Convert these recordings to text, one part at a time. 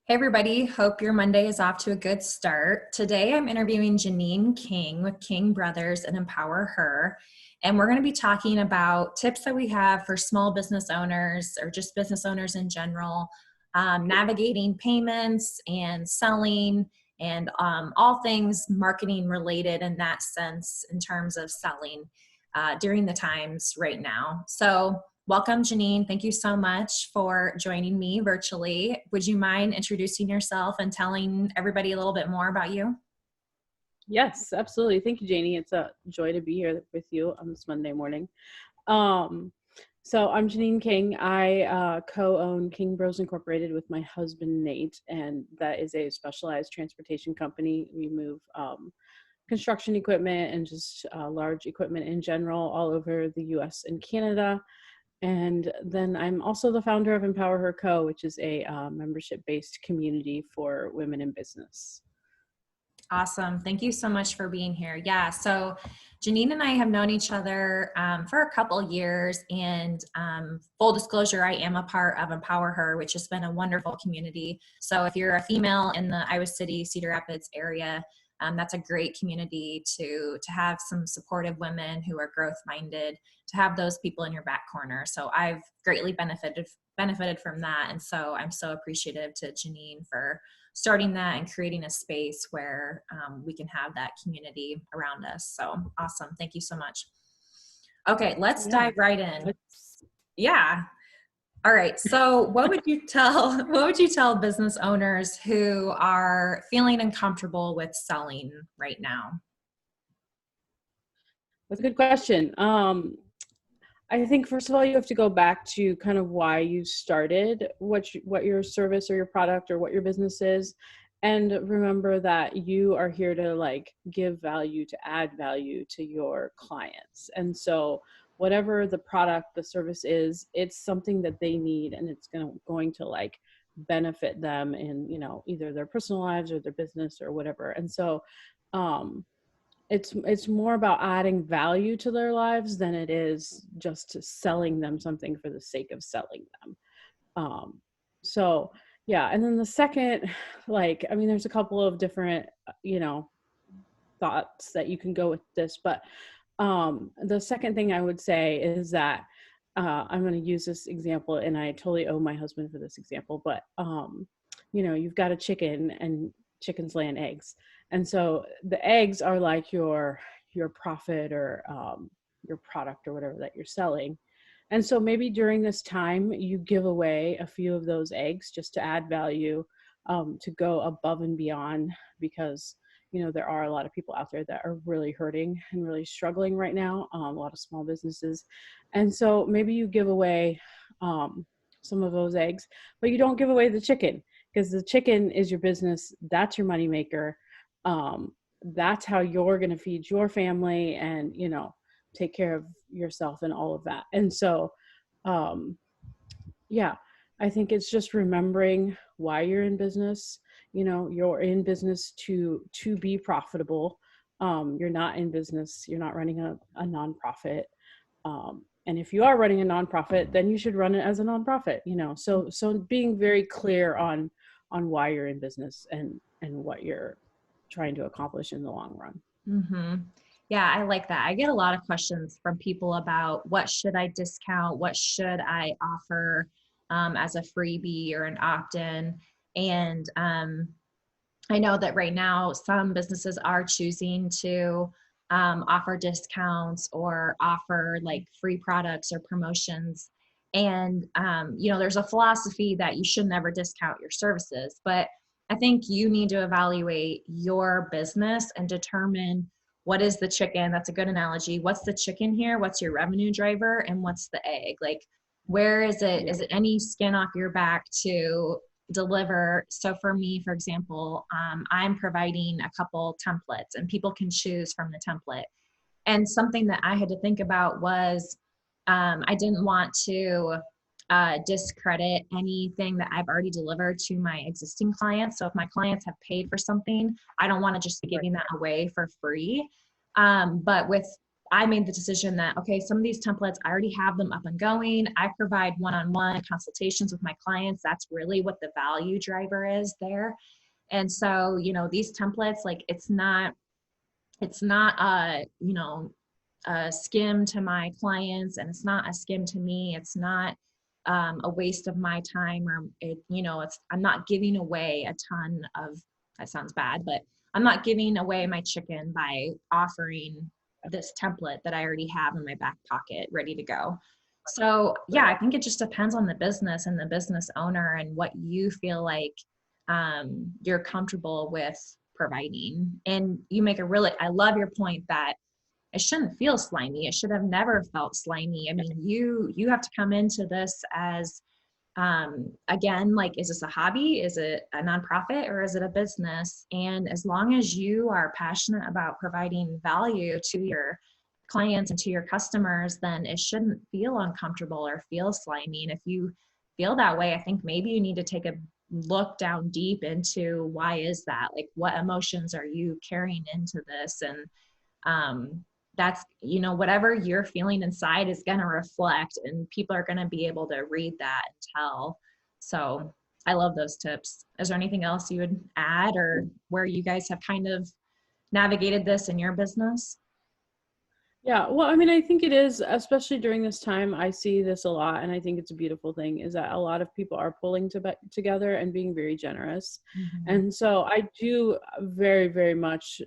Hey everybody, hope your Monday is off to a good start. Today I'm interviewing Janine King with King Brothers and Empower Her. And we're going to be talking about tips that we have for small business owners or just business owners in general, navigating payments and selling and all things marketing related in that sense in terms of selling during the times right now. So welcome, Janine. Thank you so much for joining me virtually. Would you mind introducing yourself and telling everybody a little bit more about you? Yes, absolutely. Thank you, Janie. It's a joy to be here with you on this Monday morning. So I'm Janine King. I co-own King Bros Incorporated with my husband, Nate, and that is a specialized transportation company. We move construction equipment and just large equipment in general all over the US and Canada. And then I'm also the founder of Empower Her Co., which is a membership-based community for women in business. Awesome. Thank you so much for being here. Yeah, so Janine and I have known each other for a couple years, and full disclosure, I am a part of Empower Her, which has been a wonderful community. So if you're a female in the Iowa City, Cedar Rapids area, that's a great community to have some supportive women who are growth minded, to have those people in your back corner. So I've greatly benefited from that. And so I'm so appreciative to Janine for starting that and creating a space where we can have that community around us. So awesome. Thank you so much. Okay, let's dive right in. Yeah. All right. So what would you tell business owners who are feeling uncomfortable with selling right now? That's a good question. I think first of all, you have to go back to kind of why you started, what your service or your product or what your business is. And remember that you are here to like give value, to add value to your clients. And so whatever the product, the service is, it's something that they need, and it's going to like benefit them in, either their personal lives or their business or whatever. And so, it's more about adding value to their lives than it is just selling them something for the sake of selling them. So yeah. And then the second, there's a couple of different, thoughts that you can go with this, but the second thing I would say is that I'm going to use this example, and I totally owe my husband for this example, but you've got a chicken, and chickens lay eggs. And so the eggs are like your profit or your product or whatever that you're selling. And so maybe during this time, you give away a few of those eggs just to add value, to go above and beyond, because, there are a lot of people out there that are really hurting and really struggling right now, a lot of small businesses. And so maybe you give away some of those eggs, but you don't give away the chicken, because the chicken is your business. That's your moneymaker. That's how you're going to feed your family and, take care of yourself and all of that. And so, yeah, I think it's just remembering why you're in business. You're in business to be profitable. You're not in business. You're not running a nonprofit. And if you are running a nonprofit, then you should run it as a nonprofit, so being very clear on why you're in business and what you're trying to accomplish in the long run. Mm-hmm. Yeah, I like that. I get a lot of questions from people about what should I discount? What should I offer as a freebie or an opt-in? And I know that right now some businesses are choosing to offer discounts or offer like free products or promotions. And, there's a philosophy that you should never discount your services, but I think you need to evaluate your business and determine what is the chicken. That's a good analogy. What's the chicken here? What's your revenue driver? And what's the egg? Like, where is it? Yeah. Is it any skin off your back to deliver? So for me, for example, I'm providing a couple templates, and people can choose from the template. And something that I had to think about was I didn't want to discredit anything that I've already delivered to my existing clients. So if my clients have paid for something, I don't want to just be giving that away for free. But with I made the decision that, okay, some of these templates, I already have them up and going. I provide one-on-one consultations with my clients. That's really what the value driver is there. And so, these templates, like it's not a skim to my clients, and it's not a skim to me. It's not a waste of my time, or I'm not giving away a ton of, that sounds bad, but I'm not giving away my chicken by offering this template that I already have in my back pocket ready to go. So yeah, I think it just depends on the business and the business owner and what you feel like you're comfortable with providing. And you make I love your point that it shouldn't feel slimy. It should have never felt slimy. I mean, you have to come into this as, again, like, is this a hobby? Is it a nonprofit, or is it a business? And as long as you are passionate about providing value to your clients and to your customers, then it shouldn't feel uncomfortable or feel slimy. And if you feel that way, I think maybe you need to take a look down deep into, why is that? Like, what emotions are you carrying into this? And that's, whatever you're feeling inside is going to reflect, and people are going to be able to read that and tell. So I love those tips. Is there anything else you would add, or where you guys have kind of navigated this in your business? Yeah, well, I mean, I think it is, especially during this time, I see this a lot, and I think it's a beautiful thing, is that a lot of people are pulling together and being very generous. Mm-hmm. And so I do very, very much,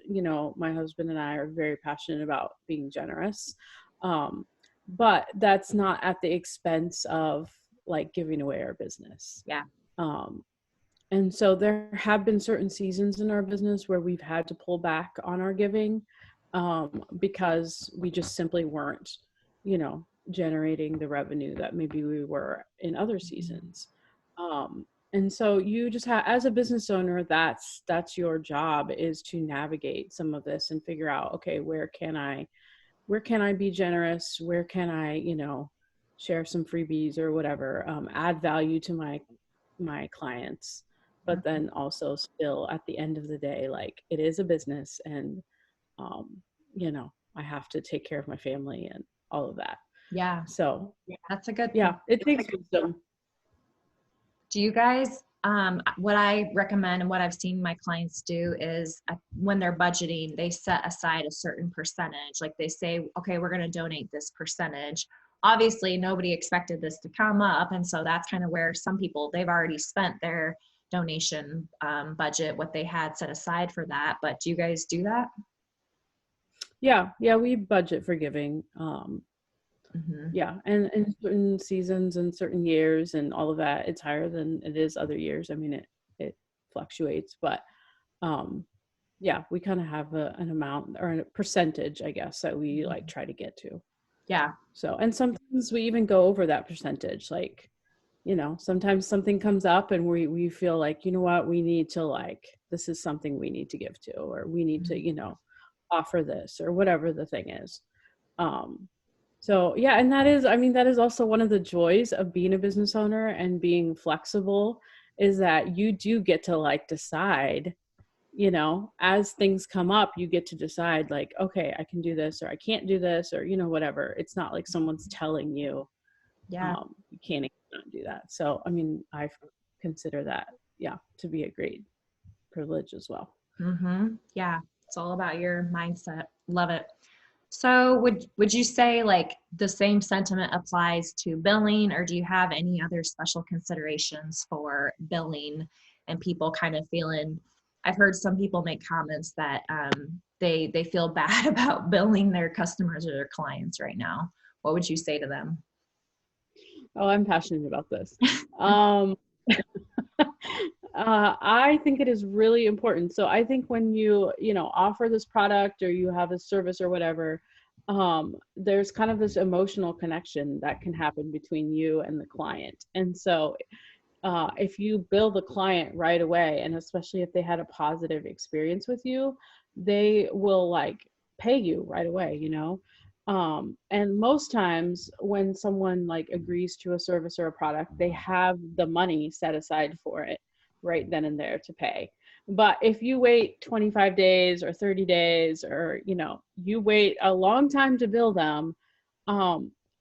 my husband and I are very passionate about being generous. But that's not at the expense of like giving away our business. Yeah. And so there have been certain seasons in our business where we've had to pull back on our giving, because we just simply weren't, generating the revenue that maybe we were in other seasons. And so you just have, as a business owner, that's your job, is to navigate some of this and figure out, okay, where can I be generous? Where can I, share some freebies or whatever, add value to my clients, but then also still at the end of the day, like, it is a business, and I have to take care of my family and all of that. Yeah. So That's a good yeah, point. it takes wisdom. Do you guys, what I recommend and what I've seen my clients do is, when they're budgeting, they set aside a certain percentage. Like, they say, okay, we're going to donate this percentage. Obviously, nobody expected this to come up. And so that's kind of where some people, they've already spent their donation budget, what they had set aside for that. But do you guys do that? Yeah, we budget for giving. Yeah, and in certain seasons and certain years and all of that, it's higher than it is other years. I mean, it fluctuates, but yeah, we kind of have an amount or a percentage, I guess, that we like try to get to. Yeah. So, and sometimes we even go over that percentage. Like, sometimes something comes up and we feel like, what, we need to, like, this is something we need to give to, or we need to, offer this, or whatever the thing is. So yeah, and that is also one of the joys of being a business owner and being flexible, is that you do get to, like, decide, as things come up, you get to decide, like, okay, I can do this, or I can't do this, or, whatever. It's not like someone's telling you, Yeah. you can't do that. So, I mean, I consider that, to be a great privilege as well. Yeah. It's all about your mindset. Love it. So would you say, like, the same sentiment applies to billing, or do you have any other special considerations for billing and people kind of feeling, I've heard some people make comments that they feel bad about billing their customers or their clients right now. What would you say to them? Oh, I'm passionate about this. I think it is really important. So I think when you offer this product, or you have a service or whatever, there's kind of this emotional connection that can happen between you and the client. And so if you bill the client right away, and especially if they had a positive experience with you, they will, like, pay you right away, and most times when someone, like, agrees to a service or a product, they have the money set aside for it. right then and there to pay. But if you wait 25 days or 30 days, or, you wait a long time to bill them,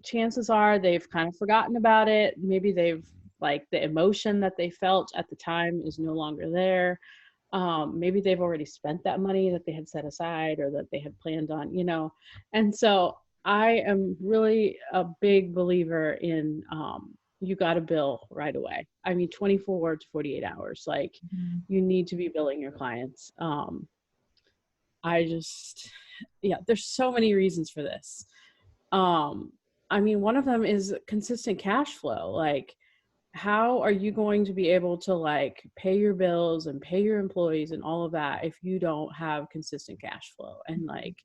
chances are they've kind of forgotten about it. Maybe they've, like, the emotion that they felt at the time is no longer there. Maybe they've already spent that money that they had set aside or that they had planned on, and so I am really a big believer in, you got to bill right away. I mean, 24 to 48 hours, like, you need to be billing your clients. I just, yeah, there's so many reasons for this. I mean, one of them is consistent cash flow. Like, how are you going to be able to, like, pay your bills and pay your employees and all of that if you don't have consistent cash flow? And, like,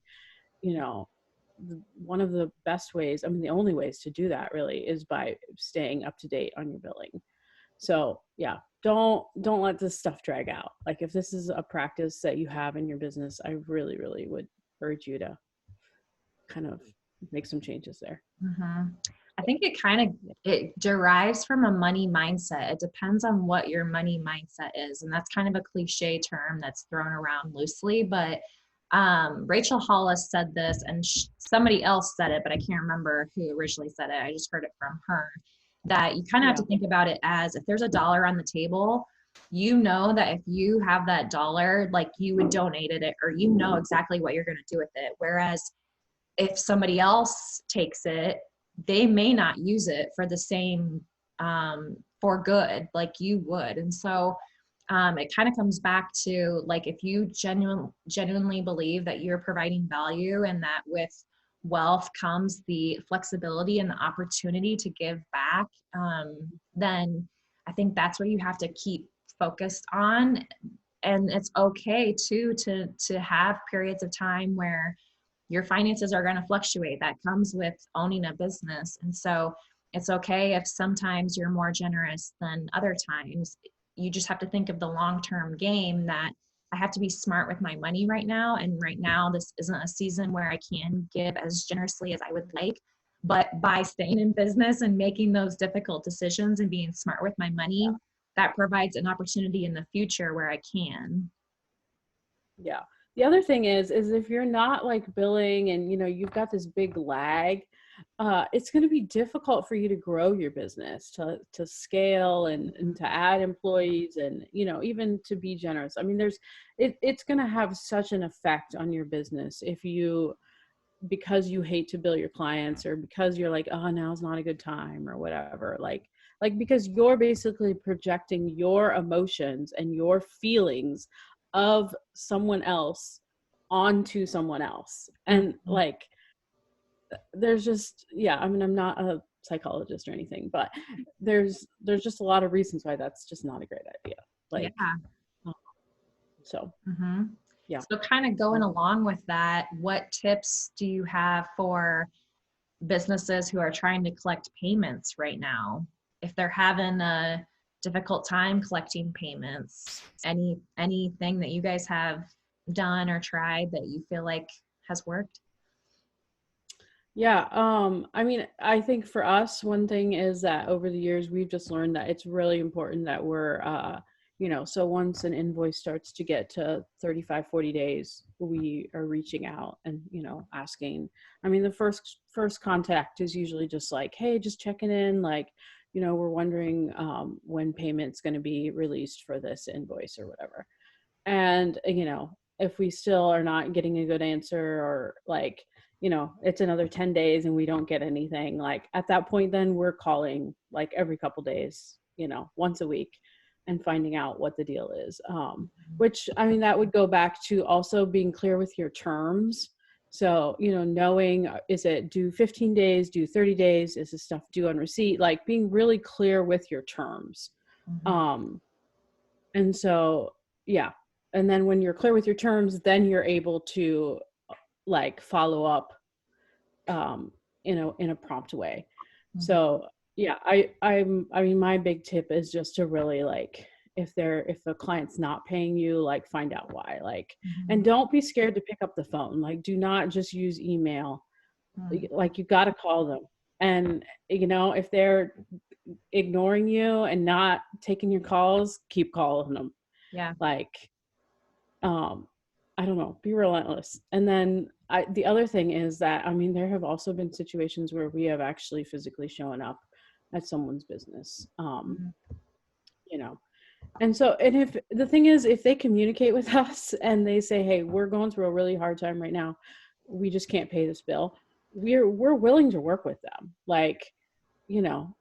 one of the best ways, I mean, the only ways to do that really is by staying up to date on your billing. So yeah, don't let this stuff drag out. Like, if this is a practice that you have in your business, I really, really would urge you to kind of make some changes there. I think it derives from a money mindset. It depends on what your money mindset is. And that's kind of a cliche term that's thrown around loosely, but Rachel Hollis said this, and somebody else said it, but I can't remember who originally said it. I just heard it from her, that you kind of have to think about it as, if there's $1 on the table, that if you have that dollar, like, you would donate it, or exactly what you're going to do with it. Whereas if somebody else takes it, they may not use it for the same, for good, like you would. And so it kind of comes back to, like, if you genuinely believe that you're providing value, and that with wealth comes the flexibility and the opportunity to give back, then I think that's what you have to keep focused on. And it's okay too to have periods of time where your finances are going to fluctuate. That comes with owning a business. And so it's okay if sometimes you're more generous than other times. You just have to think of the long-term game, that I have to be smart with my money right now. And right now, this isn't a season where I can give as generously as I would like. But by staying in business and making those difficult decisions and being smart with my money, that provides an opportunity in the future where I can. Yeah. The other thing is if you're not, like, billing and, you've got this big lag, it's going to be difficult for you to grow your business, to scale and to add employees and, even to be generous. I mean, it's going to have such an effect on your business because you hate to bill your clients, or because you're like, oh, now's not a good time, or whatever. Like, because you're basically projecting your emotions and your feelings of someone else onto someone else. And, like, there's just, I mean, I'm not a psychologist or anything, but there's just a lot of reasons why that's just not a great idea. Like, so yeah. So kind of going along with that, what tips do you have for businesses who are trying to collect payments right now? If they're having a difficult time collecting payments, anything that you guys have done or tried that you feel like has worked? Yeah. I mean, I think for us, one thing is that over the years, we've just learned that it's really important that we're, so once an invoice starts to get to 35, 40 days, we are reaching out and, asking. I mean, the first contact is usually just like, hey, just checking in, like, we're wondering when payment's going to be released for this invoice or whatever. And, if we still are not getting a good answer, or, like, it's another 10 days and we don't get anything, like, at that point, then we're calling, like, every couple days, once a week, and finding out what the deal is. Which, I mean, that would go back to also being clear with your terms. So, knowing, is it due 15 days, due 30 days? Is this stuff due on receipt? Like, being really clear with your terms. And so, yeah. And then when you're clear with your terms, then you're able to, like, follow up in a prompt way. So yeah, I mean, my big tip is just to really, like, if the client's not paying you, like, find out why, like, and don't be scared to pick up the phone. Like, do not just use email. Like, you got to call them. And, if they're ignoring you and not taking your calls, keep calling them. Yeah. Like, I don't know, be relentless. And then the other thing is that, I mean, there have also been situations where we have actually physically shown up at someone's business, Mhm. you know. And so, and if the thing is, if they communicate with us and they say, hey, we're going through a really hard time right now, we just can't pay this bill, we're willing to work with them. Like, you know,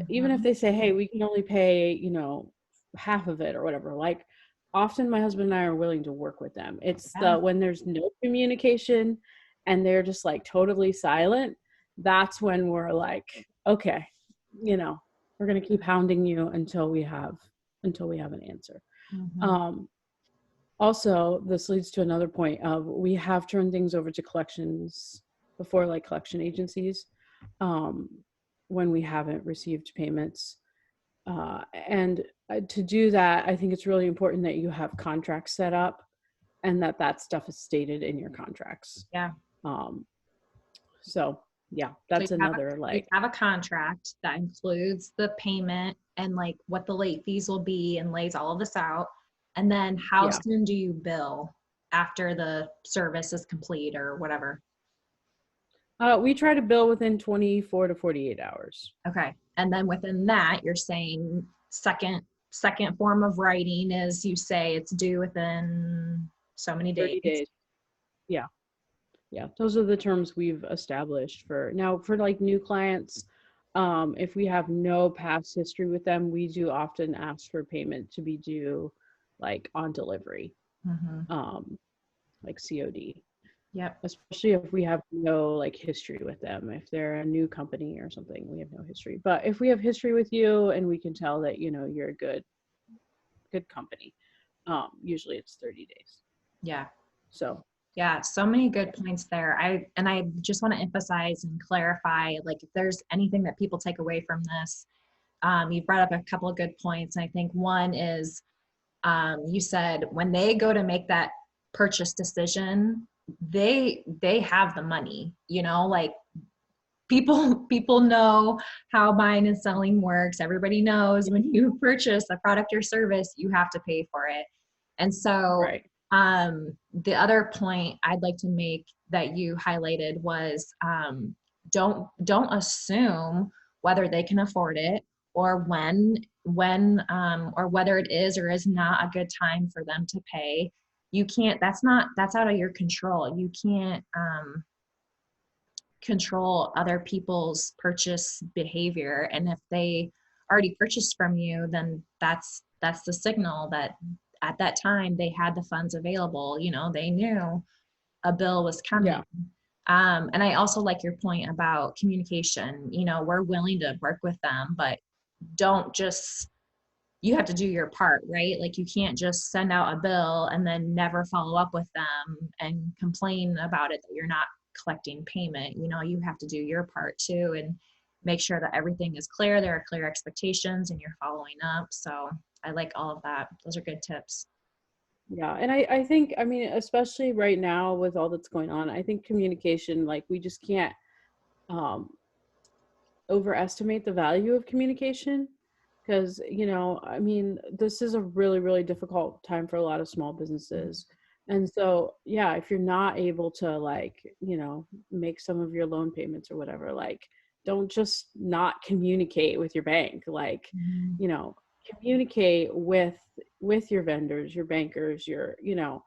even if Mhm. they say, hey, we can only pay, you know, half of it or whatever, like often my husband and I are willing to work with them. It's Yeah. when there's no communication and they're just like totally silent, that's when we're like, okay, you know, we're going to keep hounding you until we have an answer. Mhm. Um, Also, this leads to another point of we have turned things over to collections before, like collection agencies, um, when we haven't received payments. And to do that, I think it's really important that you have contracts set up and that stuff is stated in your contracts. Yeah. Um, so yeah, So that's another you like, have a contract that includes the payment and like what the late fees will be and lays all of this out. And then how yeah. soon do you bill after the service is complete or whatever? We try to bill within 24 to 48 hours. Okay. And then within that, you're saying second form of writing is you say it's due within so many 30 days. days. Yeah. Yeah, those are the terms we've established for now. For like new clients, if we have no past history with them, we do often ask for payment to be due like on delivery, Mm-hmm. like COD, Yep. especially if we have no like history with them. If they're a new company or something, we have no history. But if we have history with you and we can tell that, you know, you're a good company, usually it's 30 days. Yeah. So Yeah, so many good points there. I just want to emphasize and clarify, like if there's anything that people take away from this, you brought up a couple of good points. And I think one is you said when they go to make that purchase decision, they have the money, you know, like people know how buying and selling works. Everybody knows when you purchase a product or service, you have to pay for it. And so right, the other point I'd like to make that you highlighted was don't assume whether they can afford it or when or whether it is or is not a good time for them to pay. You can't, that's out of your control. You can't control other people's purchase behavior. And if they already purchased from you, then that's the signal that at that time they had the funds available. You know, they knew a bill was coming. yeah, And I also like your point about communication. You know, we're willing to work with them, but don't just, you have to do your part, right? Like you can't just send out a bill and then never follow up with them and complain about it that you're not collecting payment. You know, you have to do your part too and make sure that everything is clear. There are clear expectations and you're following up. So I like all of that. Those are good tips. yeah. And I think, I mean, especially right now with all that's going on, I think communication, like we just can't um, overestimate the value of communication because, you know, I mean, this is a really, really difficult time for a lot of small businesses. And so, yeah, if you're not able to like, you know, make some of your loan payments or whatever, like, don't just not communicate with your bank. Like, Mhm. you know, communicate with your vendors, your bankers, your, you know,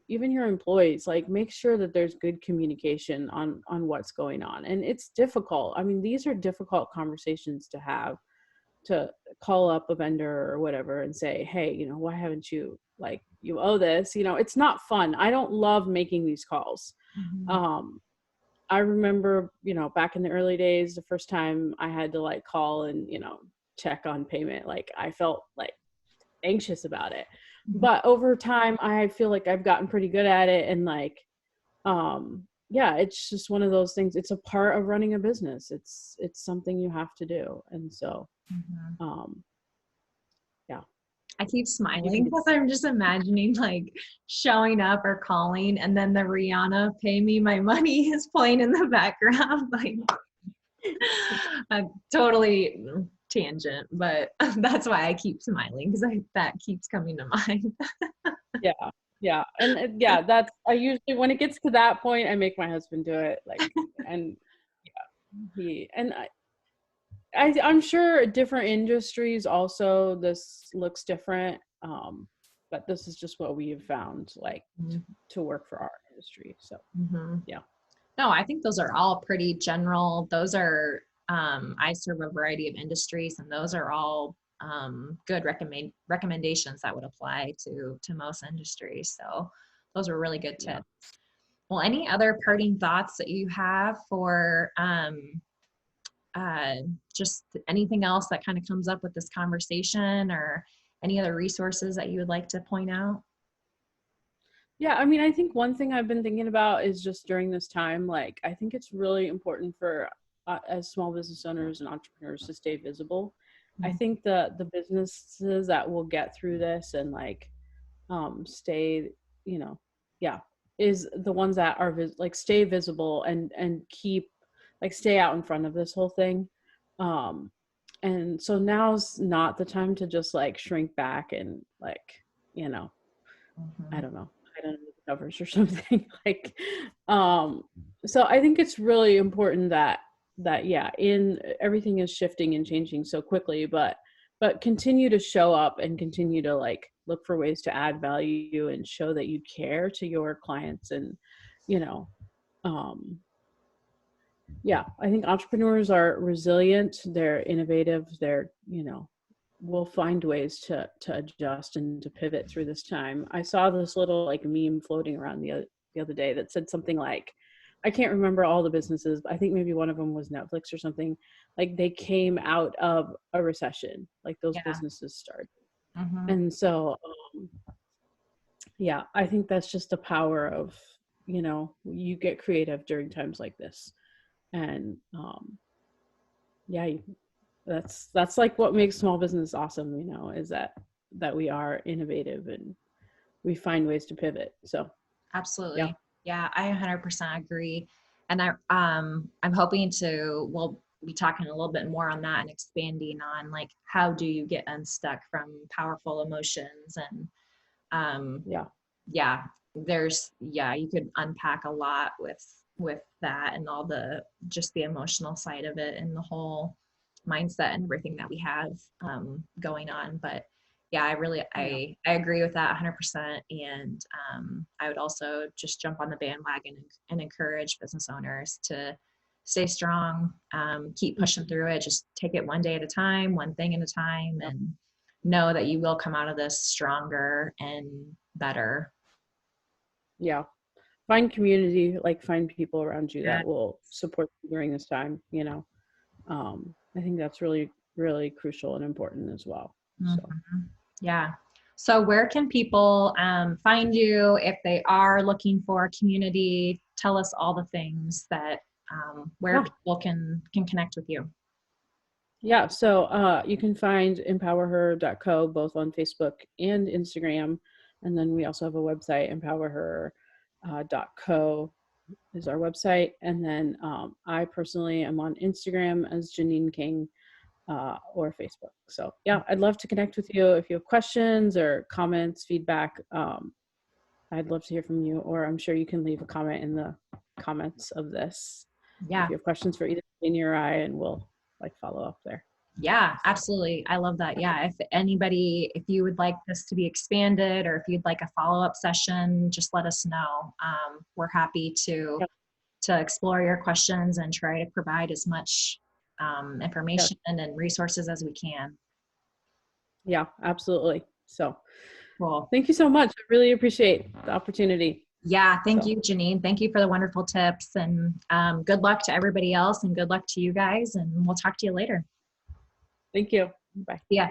even your employees. Like, make sure that there's good communication on what's going on. And it's difficult. I mean, these are difficult conversations to have, to call up a vendor or whatever and say, hey, you know, why haven't you, like, you owe this, you know. It's not fun. I don't love making these calls. Mhm. um I remember, you know, back in the early days, the first time I had to like call and, you know, check on payment, like I felt like anxious about it. Mhm. But over time, I feel like I've gotten pretty good at it. And like, yeah, it's just one of those things. It's a part of running a business. It's something you have to do. And so, Mhm. um, yeah, I keep you smiling can, because I'm just imagining like showing up or calling and then the Rihanna pay me my money is playing in the background. Like totally, tangent, but that's why I keep smiling because that keeps coming to mind. Yeah. Yeah. And yeah, I usually, when it gets to that point, I make my husband do it. Like, and I'm sure different industries also, this looks different. But this is just what we have found, like, to work for our industry. So, yeah. No, I think those are all pretty general. Those are, I serve a variety of industries, and those are all good recommendations that would apply to most industries. So those are really good tips. Yeah. Well, any other parting thoughts that you have for just anything else that kind of comes up with this conversation, or any other resources that you would like to point out? Yeah, I mean, I think one thing I've been thinking about is just during this time, like, I think it's really important for as small business owners and entrepreneurs to stay visible. I think the businesses that will get through this and like stay, you know, yeah, is the ones that are like stay visible and keep, like, stay out in front of this whole thing. And so now's not the time to just like shrink back and like, you know, I don't know, hide under the covers or something. Like, so I think it's really important that yeah, in everything is shifting and changing so quickly, but continue to show up and continue to like look for ways to add value and show that you care to your clients. And, you know, yeah, I think entrepreneurs are resilient, they're innovative, they're, you know, will find ways to adjust and to pivot through this time. I saw this little like meme floating around the other day that said something like, I can't remember all the businesses, but I think maybe one of them was Netflix or something. Like, they came out of a recession, like those businesses started. And so, yeah, I think that's just the power of, you know, you get creative during times like this. And yeah, that's like what makes small business awesome, you know, is that we are innovative and we find ways to pivot. So absolutely. Yeah, I 100% agree. And I'm hoping we'll be talking a little bit more on that and expanding on like, how do you get unstuck from powerful emotions? And you could unpack a lot with that and all just the emotional side of it and the whole mindset and everything that we have going on. But yeah, I agree with that 100%. And I would also just jump on the bandwagon and encourage business owners to stay strong, keep pushing through it, just take it one day at a time, one thing at a time, and know that you will come out of this stronger and better. Yeah. Find community, like find people around you that will support you during this time, you know. I think that's really, really crucial and important as well. So. Yeah. So where can people find you if they are looking for a community? Tell us all the things that where people can connect with you. Yeah, so you can find empowerher.co both on Facebook and Instagram. And then we also have a website, empowerher.co is our website. And then I personally am on Instagram as Janine King or Facebook. So yeah, I'd love to connect with you. If you have questions or comments, feedback, I'd love to hear from you, or I'm sure you can leave a comment in the comments of this. Yeah. If you have questions for either Janine or I, and we'll like follow up there. Yeah, absolutely. I love that. Yeah. If you would like this to be expanded, or if you'd like a follow-up session, just let us know. We're happy to explore your questions and try to provide as much information and resources as we can. Yeah, absolutely. So cool. Thank you so much. I really appreciate the opportunity. Yeah. Thank you, Janine. Thank you for the wonderful tips, and good luck to everybody else, and good luck to you guys, and we'll talk to you later. Thank you. Bye. Yeah.